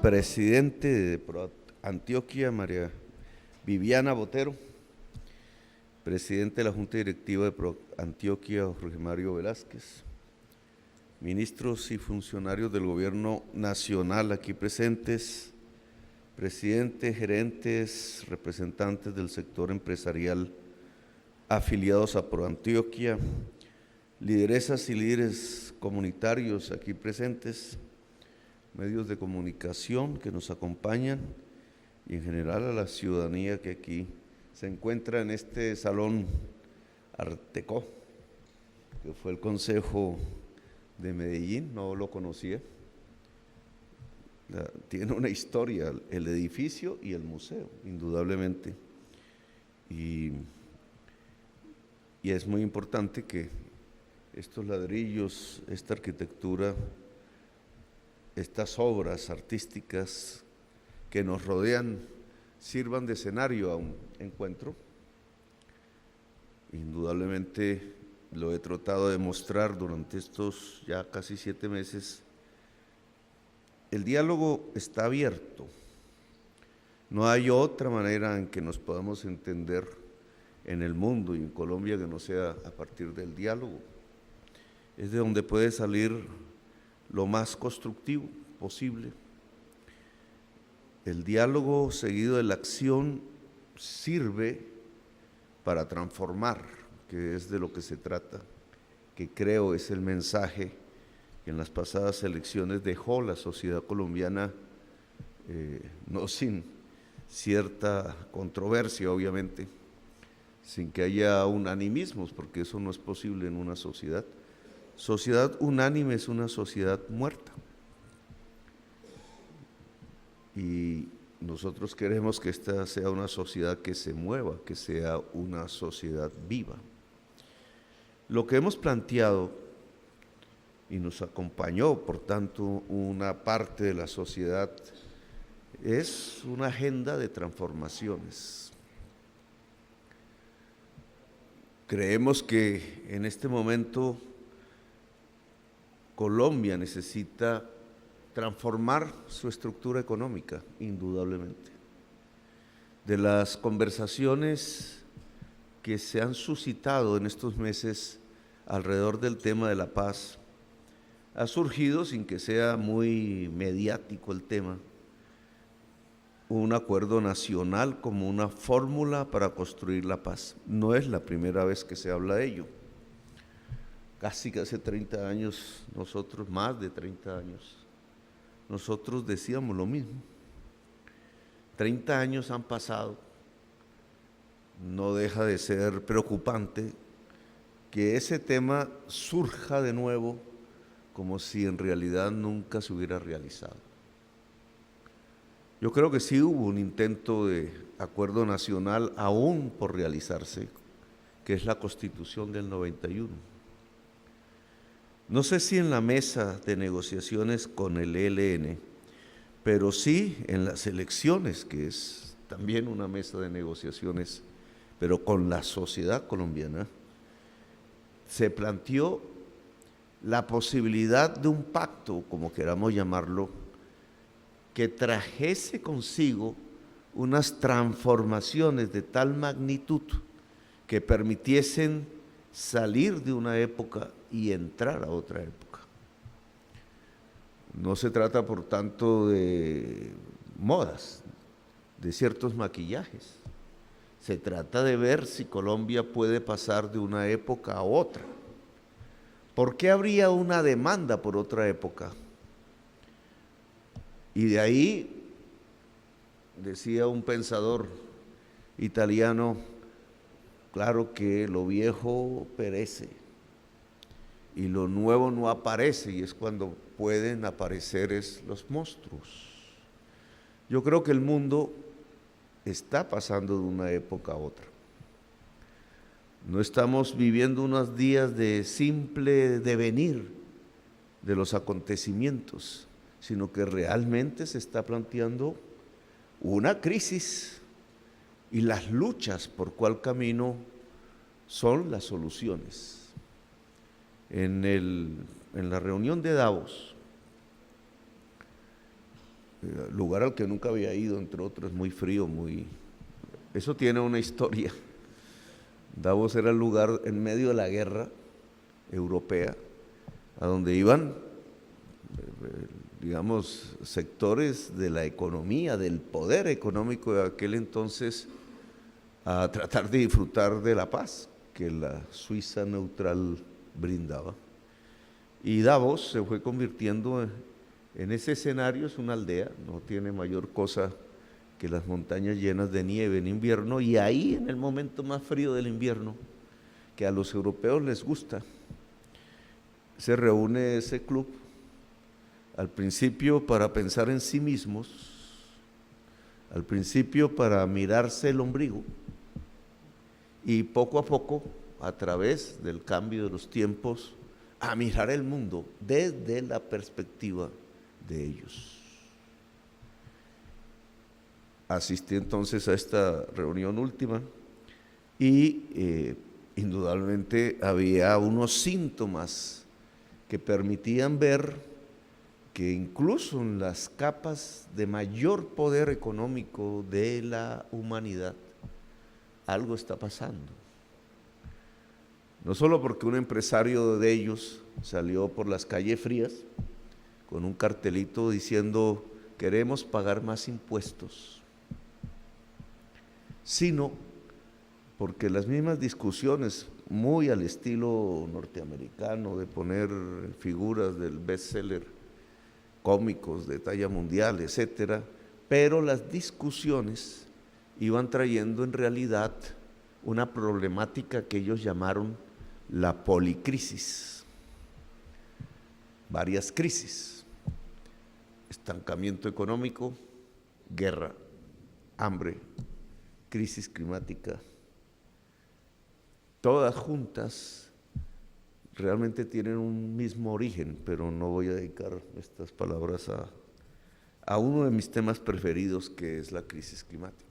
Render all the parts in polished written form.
presidente de Antioquia, María Viviana Botero, presidente de la Junta Directiva de Antioquia, Jorge Mario Velázquez, ministros y funcionarios del Gobierno Nacional aquí presentes, presidentes, gerentes, representantes del sector empresarial afiliados a ProAntioquia, lideresas y líderes comunitarios aquí presentes, medios de comunicación que nos acompañan y en general a la ciudadanía que aquí se encuentra en este salón Artecó, que fue el Consejo de Medellín, no lo conocía. Tiene una historia el edificio y el museo, indudablemente. Y es muy importante que estos ladrillos, esta arquitectura, estas obras artísticas que nos rodean sirvan de escenario a un encuentro. Indudablemente lo he tratado de mostrar durante estos ya casi 7 meses. El diálogo está abierto. No hay otra manera en que nos podamos entender en el mundo y en Colombia que no sea a partir del diálogo. Es de donde puede salir lo más constructivo posible. El diálogo seguido de la acción sirve para transformar, que es de lo que se trata, que creo es el mensaje que en las pasadas elecciones dejó la sociedad colombiana, no sin cierta controversia, obviamente, sin que haya unanimismos, porque eso no es posible en una sociedad. Sociedad unánime es una sociedad muerta. Y nosotros queremos que esta sea una sociedad que se mueva, que sea una sociedad viva. Lo que hemos planteado, y nos acompañó, por tanto, una parte de la sociedad, es una agenda de transformaciones. Creemos que en este momento Colombia necesita transformar su estructura económica, indudablemente. De las conversaciones que se han suscitado en estos meses alrededor del tema de la paz, ha surgido, sin que sea muy mediático el tema, un acuerdo nacional como una fórmula para construir la paz. No es la primera vez que se habla de ello. Casi que hace 30 años, nosotros, más de 30 años, nosotros decíamos lo mismo. 30 años han pasado, no deja de ser preocupante que ese tema surja de nuevo como si en realidad nunca se hubiera realizado. Yo creo que sí hubo un intento de acuerdo nacional aún por realizarse, que es la Constitución del 91. No sé si en la mesa de negociaciones con el ELN, pero sí en las elecciones, que es también una mesa de negociaciones, pero con la sociedad colombiana, se planteó la posibilidad de un pacto, como queramos llamarlo, que trajese consigo unas transformaciones de tal magnitud que permitiesen salir de una época y entrar a otra época. No se trata, por tanto, de modas, de ciertos maquillajes. Se trata de ver si Colombia puede pasar de una época a otra. ¿Por qué habría una demanda por otra época? Y de ahí, decía un pensador italiano, claro que lo viejo perece y lo nuevo no aparece, y es cuando pueden aparecer los monstruos. Yo creo que el mundo está pasando de una época a otra. No estamos viviendo unos días de simple devenir de los acontecimientos, sino que realmente se está planteando una crisis y las luchas por cuál camino son las soluciones. En la reunión de Davos, lugar al que nunca había ido, entre otros, muy frío, Eso tiene una historia. Davos era el lugar en medio de la guerra europea, a donde iban, digamos, sectores de la economía, del poder económico de aquel entonces, a tratar de disfrutar de la paz que la Suiza neutral brindaba. Y Davos se fue convirtiendo en ese escenario. Es una aldea, no tiene mayor cosa que las montañas llenas de nieve en invierno, y ahí en el momento más frío del invierno, que a los europeos les gusta, se reúne ese club, al principio para pensar en sí mismos, al principio para mirarse el ombligo, y poco a poco, a través del cambio de los tiempos, a mirar el mundo desde la perspectiva de ellos. Asistí entonces a esta reunión última y indudablemente había unos síntomas que permitían ver que incluso en las capas de mayor poder económico de la humanidad algo está pasando. No solo porque un empresario de ellos salió por las calles frías con un cartelito diciendo queremos pagar más impuestos, sino porque las mismas discusiones, muy al estilo norteamericano, de poner figuras del bestseller, cómicos de talla mundial, etcétera, pero las discusiones iban trayendo en realidad una problemática que ellos llamaron la policrisis. Varias crisis: estancamiento económico, guerra, hambre, crisis climática, todas juntas realmente tienen un mismo origen, pero no voy a dedicar estas palabras a uno de mis temas preferidos, que es la crisis climática.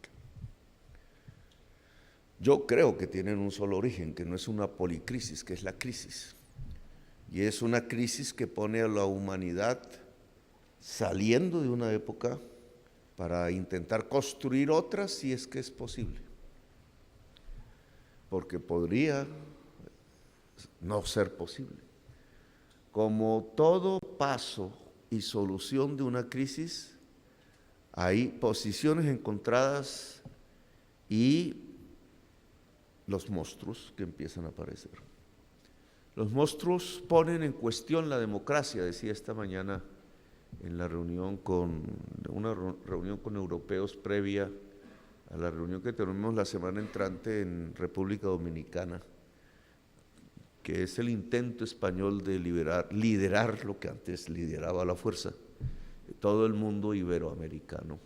Yo creo que tienen un solo origen, que no es una policrisis, que es la crisis. Y es una crisis que pone a la humanidad saliendo de una época para intentar construir otra, si es que es posible. Porque podría no ser posible. Como todo paso y solución de una crisis, hay posiciones encontradas y los monstruos que empiezan a aparecer. Los monstruos ponen en cuestión la democracia, decía esta mañana en una reunión con europeos previa a la reunión que tenemos la semana entrante en República Dominicana, que es el intento español de liderar lo que antes lideraba la fuerza, todo el mundo iberoamericano.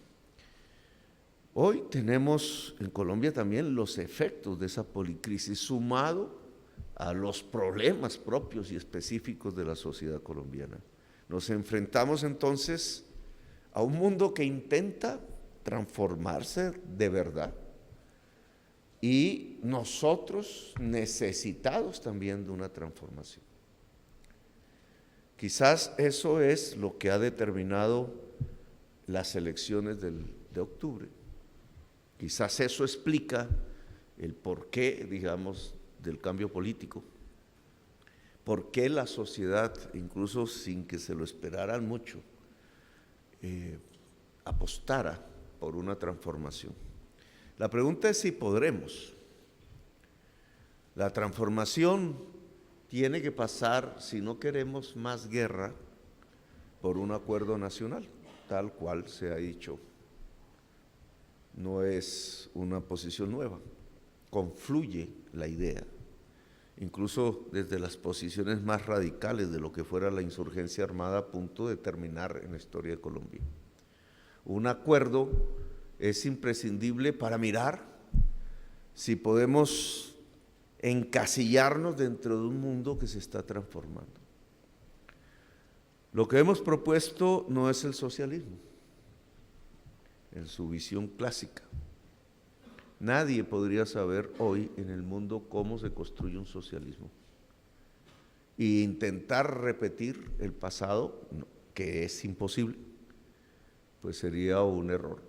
Hoy tenemos en Colombia también los efectos de esa policrisis, sumado a los problemas propios y específicos de la sociedad colombiana. Nos enfrentamos entonces a un mundo que intenta transformarse de verdad, y nosotros necesitados también de una transformación. Quizás eso es lo que ha determinado las elecciones de octubre. Quizás eso explica el porqué, digamos, del cambio político. ¿Por qué la sociedad, incluso sin que se lo esperaran mucho, apostara por una transformación? La pregunta es si podremos. La transformación tiene que pasar, si no queremos más guerra, por un acuerdo nacional, tal cual se ha dicho. No es una posición nueva, confluye la idea, incluso desde las posiciones más radicales de lo que fuera la insurgencia armada a punto de terminar en la historia de Colombia. Un acuerdo es imprescindible para mirar si podemos encasillarnos dentro de un mundo que se está transformando. Lo que hemos propuesto no es el socialismo, en su visión clásica. Nadie podría saber hoy en el mundo cómo se construye un socialismo. E intentar repetir el pasado, que es imposible, pues sería un error.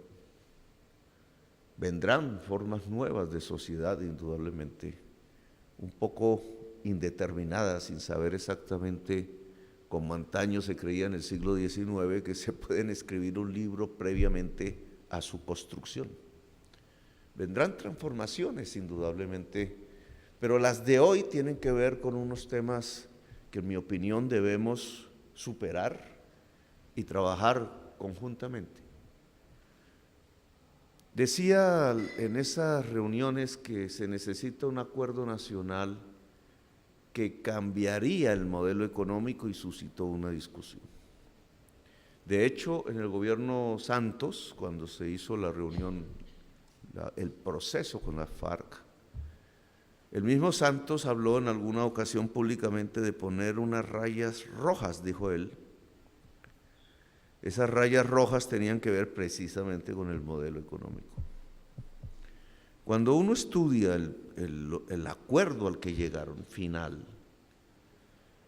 Vendrán formas nuevas de sociedad, indudablemente, un poco indeterminadas, sin saber exactamente, como antaño se creía en el siglo XIX, que se pueden escribir un libro previamente a su construcción. Vendrán transformaciones, indudablemente, pero las de hoy tienen que ver con unos temas que, en mi opinión, debemos superar y trabajar conjuntamente. Decía en esas reuniones que se necesita un acuerdo nacional que cambiaría el modelo económico y suscitó una discusión. De hecho, en el gobierno Santos, cuando se hizo la reunión, el proceso con la FARC, el mismo Santos habló en alguna ocasión públicamente de poner unas rayas rojas, dijo él. Esas rayas rojas tenían que ver precisamente con el modelo económico. Cuando uno estudia el acuerdo al que llegaron, final,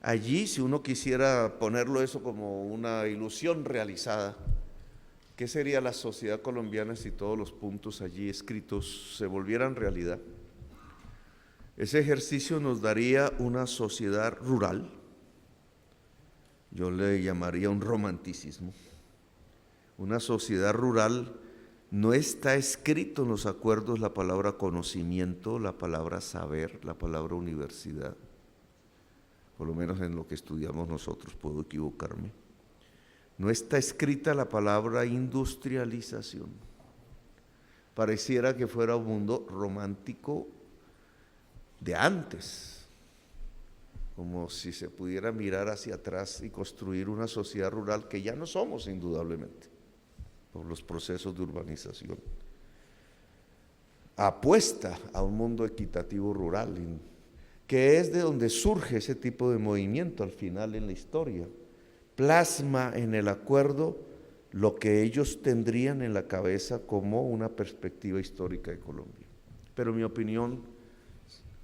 allí, si uno quisiera ponerlo eso como una ilusión realizada, ¿qué sería la sociedad colombiana si todos los puntos allí escritos se volvieran realidad? Ese ejercicio nos daría una sociedad rural, yo le llamaría un romanticismo. Una sociedad rural, no está escrito en los acuerdos la palabra conocimiento, la palabra saber, la palabra universidad, por lo menos en lo que estudiamos nosotros, puedo equivocarme. No está escrita la palabra industrialización. Pareciera que fuera un mundo romántico de antes, como si se pudiera mirar hacia atrás y construir una sociedad rural que ya no somos, indudablemente, por los procesos de urbanización. Apuesta a un mundo equitativo rural, que es de donde surge ese tipo de movimiento al final en la historia. Plasma en el acuerdo lo que ellos tendrían en la cabeza como una perspectiva histórica de Colombia. Pero en mi opinión,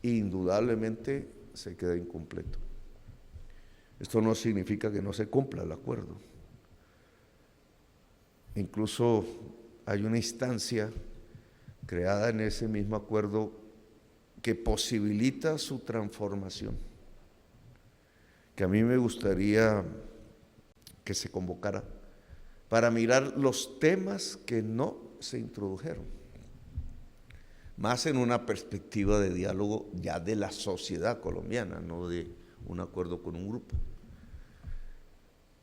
indudablemente se queda incompleto. Esto no significa que no se cumpla el acuerdo. Incluso hay una instancia creada en ese mismo acuerdo que posibilita su transformación, que a mí me gustaría que se convocara para mirar los temas que no se introdujeron, más en una perspectiva de diálogo ya de la sociedad colombiana, no de un acuerdo con un grupo.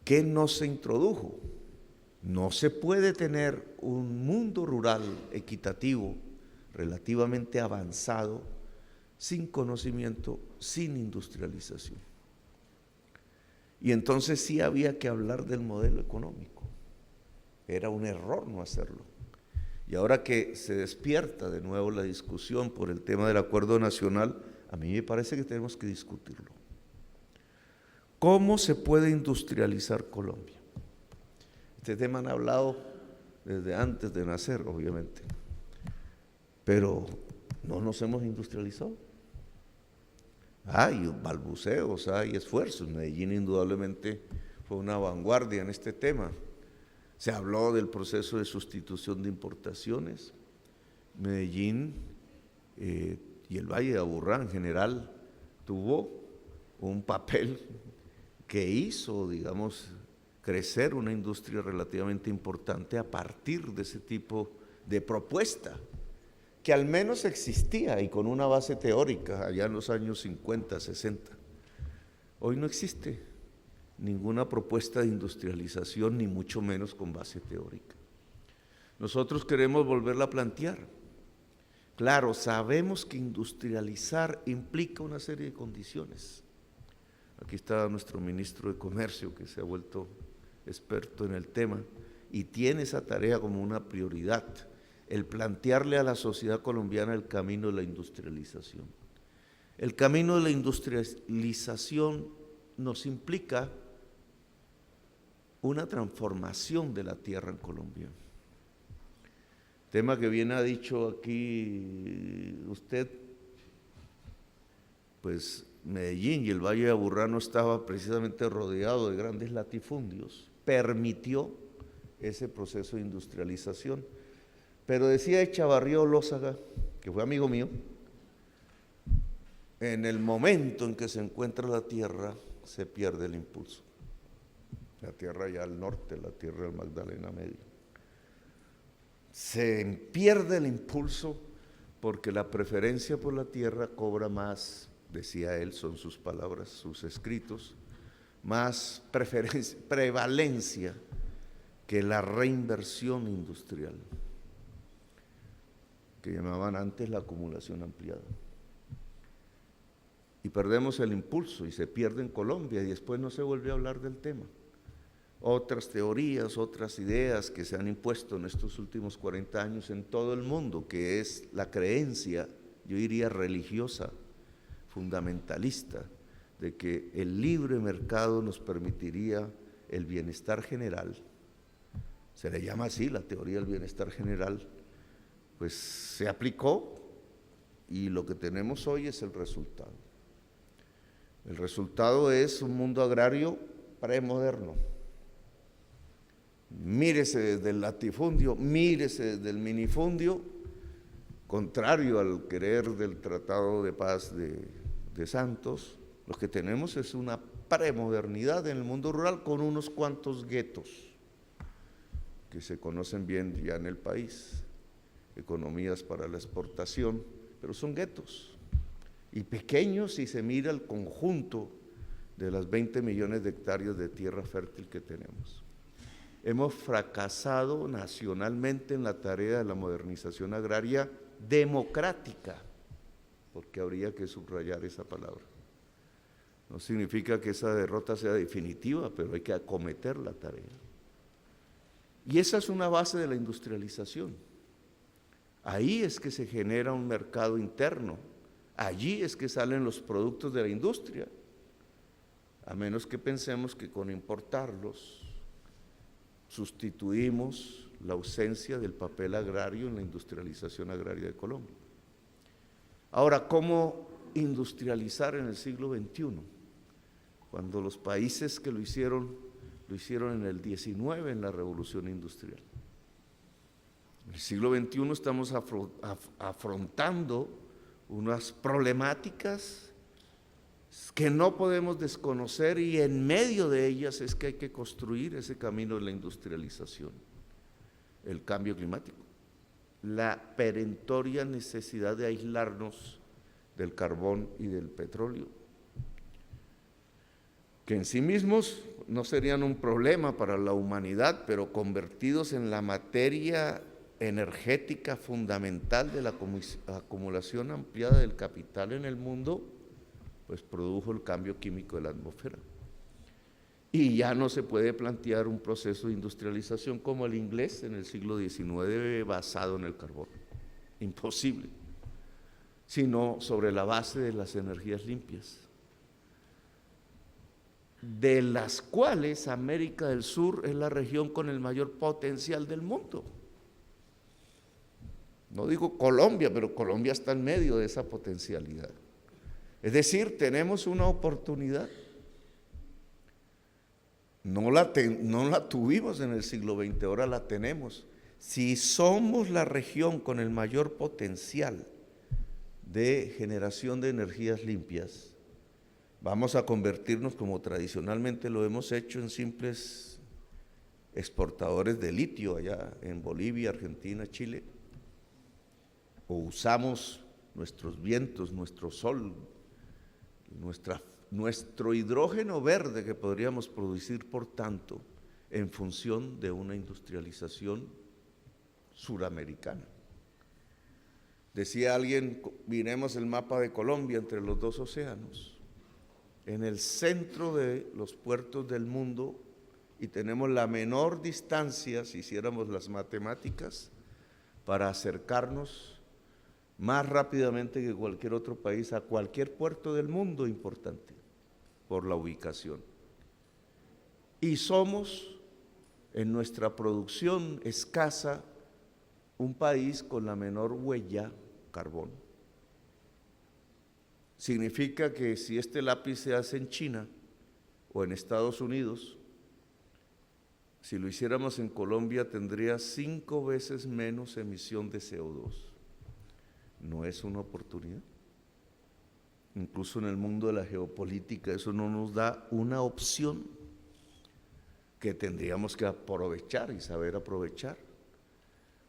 ¿Qué no se introdujo? No se puede tener un mundo rural equitativo, relativamente avanzado, sin conocimiento, sin industrialización. Y entonces sí había que hablar del modelo económico. Era un error no hacerlo. Y ahora que se despierta de nuevo la discusión por el tema del acuerdo nacional, a mí me parece que tenemos que discutirlo. ¿Cómo se puede industrializar Colombia? Este tema han hablado desde antes de nacer, obviamente, pero no nos hemos industrializado. Hay balbuceos, hay esfuerzos. Medellín indudablemente fue una vanguardia en este tema. Se habló del proceso de sustitución de importaciones. Medellín y el Valle de Aburrá en general tuvo un papel que hizo, digamos, crecer una industria relativamente importante a partir de ese tipo de propuesta, que al menos existía y con una base teórica allá en los años 50, 60. Hoy no existe ninguna propuesta de industrialización, ni mucho menos con base teórica. Nosotros queremos volverla a plantear. Claro, sabemos que industrializar implica una serie de condiciones. Aquí está nuestro ministro de Comercio, que se ha vuelto experto en el tema y tiene esa tarea como una prioridad, el plantearle a la sociedad colombiana el camino de la industrialización. El camino de la industrialización nos implica una transformación de la tierra en Colombia. Tema que bien ha dicho aquí usted, pues Medellín y el Valle de Aburrá no estaba precisamente rodeado de grandes latifundios, permitió ese proceso de industrialización. Pero decía Echavarría Olózaga, que fue amigo mío, en el momento en que se encuentra la tierra, se pierde el impulso. La tierra allá al norte, la tierra del Magdalena Medio. Se pierde el impulso porque la preferencia por la tierra cobra más, decía él, son sus palabras, sus escritos, más prevalencia que la reinversión industrial, que llamaban antes la acumulación ampliada. Y perdemos el impulso y se pierde en Colombia y después no se vuelve a hablar del tema. Otras teorías, otras ideas que se han impuesto en estos últimos 40 años en todo el mundo, que es la creencia, yo diría religiosa, fundamentalista, de que el libre mercado nos permitiría el bienestar general. Se le llama así la teoría del bienestar general, pues se aplicó y lo que tenemos hoy es el resultado. El resultado es un mundo agrario premoderno. Mírese desde el latifundio, mírese desde el minifundio, contrario al querer del Tratado de Paz de Santos. Lo que tenemos es una premodernidad en el mundo rural con unos cuantos guetos que se conocen bien ya en el país, economías para la exportación, pero son guetos y pequeños si se mira el conjunto de las 20 millones de hectáreas de tierra fértil que tenemos. Hemos fracasado nacionalmente en la tarea de la modernización agraria democrática, porque habría que subrayar esa palabra. No significa que esa derrota sea definitiva, pero hay que acometer la tarea. Y esa es una base de la industrialización. Ahí es que se genera un mercado interno, allí es que salen los productos de la industria, a menos que pensemos que con importarlos sustituimos la ausencia del papel agrario en la industrialización agraria de Colombia. Ahora, ¿cómo industrializar en el siglo XXI? Cuando los países que lo hicieron en el XIX, en la revolución industrial. En el siglo XXI estamos afrontando unas problemáticas que no podemos desconocer y en medio de ellas es que hay que construir ese camino de la industrialización. El cambio climático, la perentoria necesidad de aislarnos del carbón y del petróleo, que en sí mismos no serían un problema para la humanidad, pero convertidos en la materia energética fundamental de la acumulación ampliada del capital en el mundo, pues produjo el cambio químico de la atmósfera. Y ya no se puede plantear un proceso de industrialización como el inglés en el siglo XIX basado en el carbón. Imposible. Sino sobre la base de las energías limpias, de las cuales América del Sur es la región con el mayor potencial del mundo. No digo Colombia, pero Colombia está en medio de esa potencialidad. Es decir, tenemos una oportunidad. No la tuvimos en el siglo XX, ahora la tenemos. Si somos la región con el mayor potencial de generación de energías limpias, vamos a convertirnos, como tradicionalmente lo hemos hecho, en simples exportadores de litio allá en Bolivia, Argentina, Chile, o usamos nuestros vientos, nuestro sol, nuestro hidrógeno verde que podríamos producir, por tanto, en función de una industrialización suramericana. Decía alguien, miremos el mapa de Colombia entre los dos océanos, en el centro de los puertos del mundo, y tenemos la menor distancia, si hiciéramos las matemáticas, para acercarnos más rápidamente que cualquier otro país a cualquier puerto del mundo importante, por la ubicación. Y somos, en nuestra producción escasa, un país con la menor huella carbón. Significa que si este lápiz se hace en China o en Estados Unidos, si lo hiciéramos en Colombia, tendría 5 veces menos emisión de CO2. ¿No es una oportunidad? Incluso en el mundo de la geopolítica eso no nos da una opción que tendríamos que aprovechar y saber aprovechar.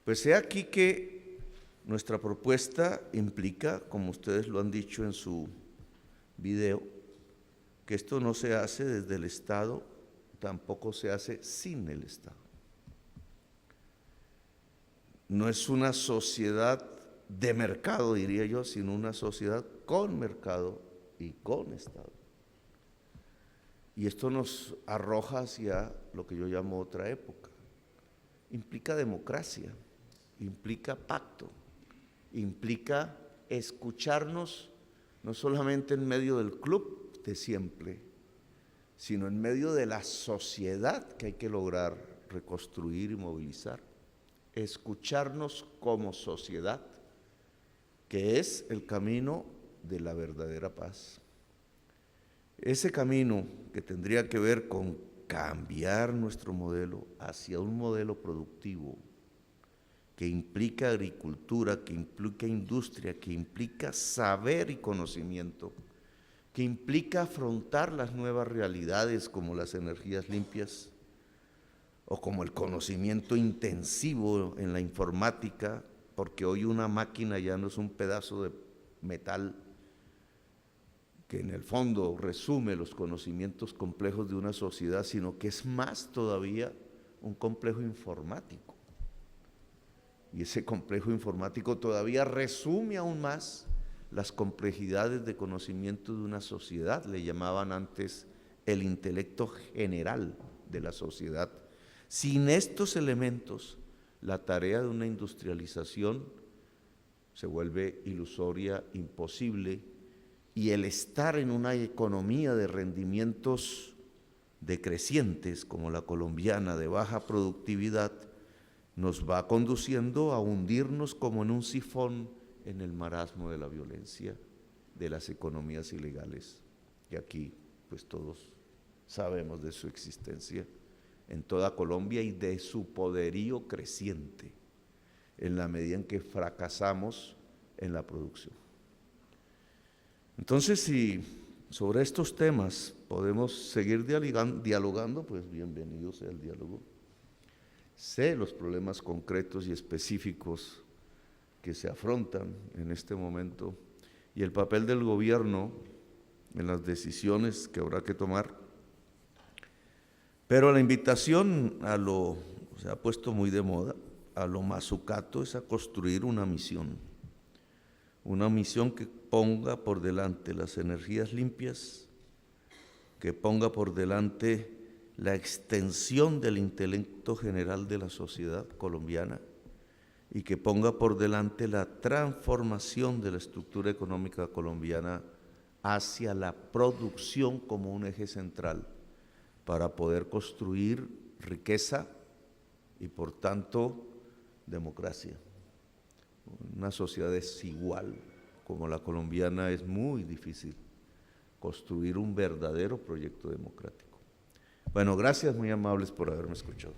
Pues he aquí que nuestra propuesta implica, como ustedes lo han dicho en su video, que esto no se hace desde el Estado, tampoco se hace sin el Estado. No es una sociedad de mercado, diría yo, sino una sociedad con mercado y con Estado. Y esto nos arroja hacia lo que yo llamo otra época. Implica democracia, implica pacto, implica escucharnos no solamente en medio del club de siempre, sino en medio de la sociedad que hay que lograr reconstruir y movilizar. Escucharnos como sociedad, que es el camino de la verdadera paz. Ese camino que tendría que ver con cambiar nuestro modelo hacia un modelo productivo, que implica agricultura, que implica industria, que implica saber y conocimiento, que implica afrontar las nuevas realidades como las energías limpias o como el conocimiento intensivo en la informática, porque hoy una máquina ya no es un pedazo de metal que en el fondo resume los conocimientos complejos de una sociedad, sino que es más todavía un complejo informático. Y ese complejo informático todavía resume aún más las complejidades de conocimiento de una sociedad. Le llamaban antes el intelecto general de la sociedad. Sin estos elementos, la tarea de una industrialización se vuelve ilusoria, imposible, y el estar en una economía de rendimientos decrecientes como la colombiana, de baja productividad, nos va conduciendo a hundirnos como en un sifón en el marasmo de la violencia, de las economías ilegales, que aquí pues todos sabemos de su existencia en toda Colombia y de su poderío creciente en la medida en que fracasamos en la producción. Entonces, si sobre estos temas podemos seguir dialogando, pues bienvenido sea el diálogo. Sé los problemas concretos y específicos que se afrontan en este momento y el papel del gobierno en las decisiones que habrá que tomar, pero la invitación se ha puesto muy de moda, a lo mazzucato, es a construir una misión que ponga por delante las energías limpias, que ponga por delante la extensión del intelecto general de la sociedad colombiana y que ponga por delante la transformación de la estructura económica colombiana hacia la producción como un eje central para poder construir riqueza y por tanto democracia. Una sociedad desigual como la colombiana es muy difícil construir un verdadero proyecto democrático. Bueno, gracias, muy amables por haberme escuchado.